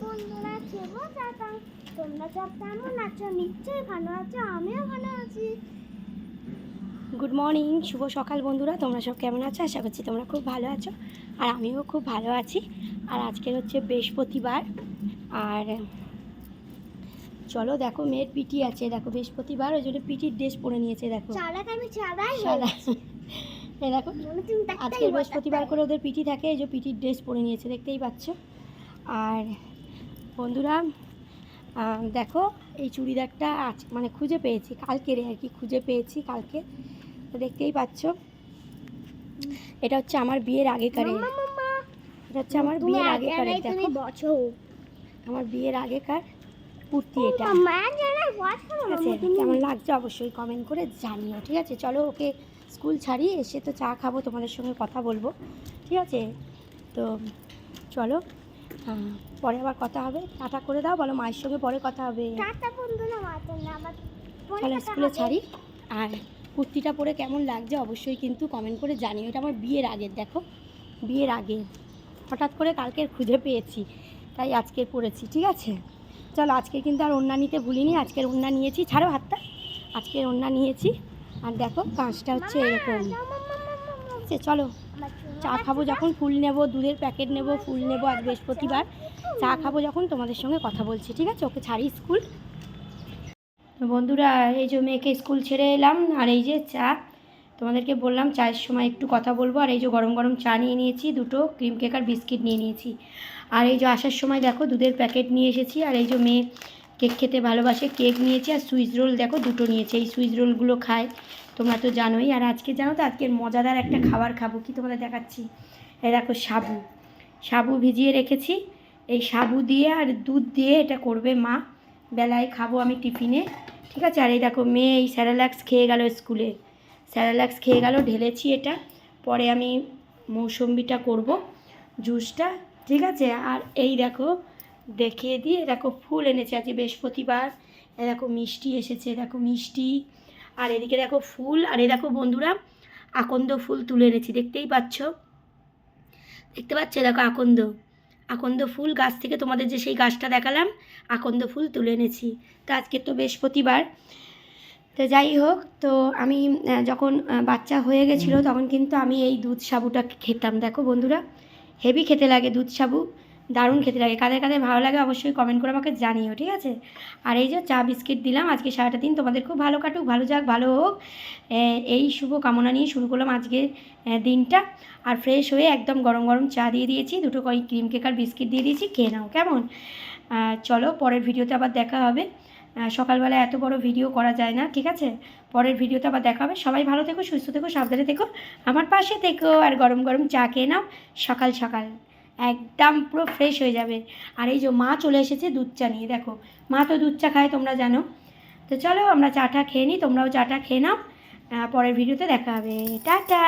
বন্ধুরা, শুভ সকাল। তোমরা সব কেমন আছো? নিশ্চয়ই ভালো আছো, আমিও ভালো আছি। গুড মর্নিং, শুভ সকাল বন্ধুরা। তোমরা সব কেমন আছো? আশা করছি তোমরা খুব ভালো আছো, আর আমিও খুব ভালো আছি। আর আজকের হচ্ছে বৃহস্পতিবার, আর চলো দেখো মেয়ের পিটি আছে। দেখো বৃহস্পতিবার, ওই জন্য পিটির ড্রেস পরে নিয়েছে। দেখো সাদা এই দেখো, আজকে বৃহস্পতিবার করে ওদের পিটি থাকে, এই যে পিটির ড্রেস পরে নিয়েছে, দেখতেই পাচ্ছ। আর বন্ধুরা দেখো, এই চুড়িদারটা আজ মানে খুঁজে পেয়েছি কালকেরে আর কি, খুঁজে পেয়েছি কালকে, দেখতেই পাচ্ছ। এটা হচ্ছে আমার বিয়ের আগেকারের, এটা হচ্ছে আমার বিয়ের আগেকারের। দেখো আমার বিয়ের আগেকার কুর্তি এটা। কেমন লাগছে অবশ্যই কমেন্ট করে জানিও, ঠিক আছে? চলো ওকে স্কুল ছাড়ি, এসে তো চা খাবো, তোমাদের সঙ্গে কথা বলবো, ঠিক আছে? তো চলো, পরে আবার কথা হবে। টাটা করে দাও, বলো মায়ের সঙ্গে পরে কথা হবে। চলো স্কুলে ছাড়ি। আর কুর্তিটা পরে কেমন লাগছে অবশ্যই কিন্তু কমেন্ট করে জানিও। এটা আমার বিয়ের আগের, দেখো বিয়ের আগে হঠাৎ করে কালকের খুঁজে পেয়েছি, তাই আজকে পরেছি, ঠিক আছে? চলো আজকে কিন্তু আর ওড়না নিতে ভুলিনি, আজকের ওড়না নিয়েছি। ছাড়ো হাতটা, আজকের ওড়না নিয়েছি। আর দেখো কাঁচটা হচ্ছে এরকম, ঠিক আছে? চলো চা খাবো যখন, ফুল নেব, দুধের প্যাকেট নেব, ফুল নেব। আজ বৃহস্পতিবার, চা খাবো যখন তোমাদের সঙ্গে কথা বলছি, ঠিক আছে? ওকে ছাড়ি স্কুল। বন্ধুরা এই যে মেয়েকে স্কুল ছেড়ে এলাম, আর এই যে চা, তোমাদেরকে বললাম চায়ের সময় একটু কথা বলবো। আর এই যে গরম গরম চা নিয়ে নিয়েছি, দুটো ক্রিম কেক আর বিস্কিট নিয়ে নিয়েছি। আর এই যে আসার সময় দেখো দুধের প্যাকেট নিয়ে এসেছি। আর এই যে মেয়ে কেক খেতে ভালোবাসে, কেক নিয়েছি। আর সুইচ রোল দেখো দুটো নিয়েছে, এই সুইচ রোলগুলো খায়, তোমরা তো জানোই। আর আজকে জানো তো, আজকের মজাদার একটা খাবার খাবো, কি তোমাদের দেখাচ্ছি। এই দেখো সাবু ভিজিয়ে রেখেছি, এই সাবু দিয়ে আর দুধ দিয়ে এটা করবে মা, বেলায় খাবো আমি টিফিনে, ঠিক আছে? আর এই দেখো মেয়ে এই স্যারেল্যাক্স খেয়ে গেল স্কুলে, স্যারেল্যাক্স খেয়ে গেল, ঢেলেছি এটা। পরে আমি মৌসম্বিটা করব, জুসটা, ঠিক আছে? আর এই দেখো দেখিয়ে দিয়ে, দেখো ফুল এনেছে আজকে বৃহস্পতিবার। এ দেখো মিষ্টি এসেছে, দেখো মিষ্টি। আর এদিকে দেখো ফুল। আর এই দেখো বন্ধুরা আকন্দ ফুল তুলে এনেছি, দেখতেই পাচ্ছ, দেখতে পাচ্ছ? দেখো আকন্দ ফুল গাছ থেকে, তোমাদের যে সেই গাছটা দেখালাম, আকন্দ ফুল তুলে এনেছি। তো আজকে তো বৃহস্পতিবার, তো যাই হোক, তো আমি যখন বাচ্চা হয়ে গেছিলো তখন কিন্তু আমি এই দুধ সাবুটা খেতাম। দেখো বন্ধুরা হেভি খেতে লাগে দুধ সাবু, দারুণ খেতে লাগে। কাদের কাদের ভালো লাগে অবশ্যই কমেন্ট করে আমাকে জানিও, ঠিক আছে? আর এই যে চা বিস্কিট দিলাম। আজকে সারাটা দিন তোমাদের খুব ভালো কাটুক, ভালো যাক, ভালো হোক, এই শুভ কামনা নিয়ে শুরু করলাম আজকের দিনটা। আর ফ্রেশ হয়ে একদম গরম গরম চা দিয়ে দিয়েছি, দুটো ক্রিম কেক আর বিস্কিট দিয়ে দিয়েছি, খেয়ে নাও কেমন? চলো পরের ভিডিওতে আবার দেখা হবে। সকালবেলা এত বড় ভিডিও করা যায় না, ঠিক আছে? পরের ভিডিওতে আবার দেখা হবে। সবাই ভালো থেকো, সুস্থ থেকো, সাবধানে থেকো, আমার পাশে থেকো। আর গরম গরম চা খেয়ে নাও সকাল সকাল, একদম পুরো ফ্রেশ হয়ে যাবে। আর এই যে মা চলে এসেছে দুধ চা নিয়ে, দেখো মা তো দুধ চা খায়, তোমরা জানো। তো চলো আমরা চাটা খেয়ে নিই, তোমরাও চাটা খেয়ে নাও। পরের ভিডিওতে দেখা হবে। টাটা।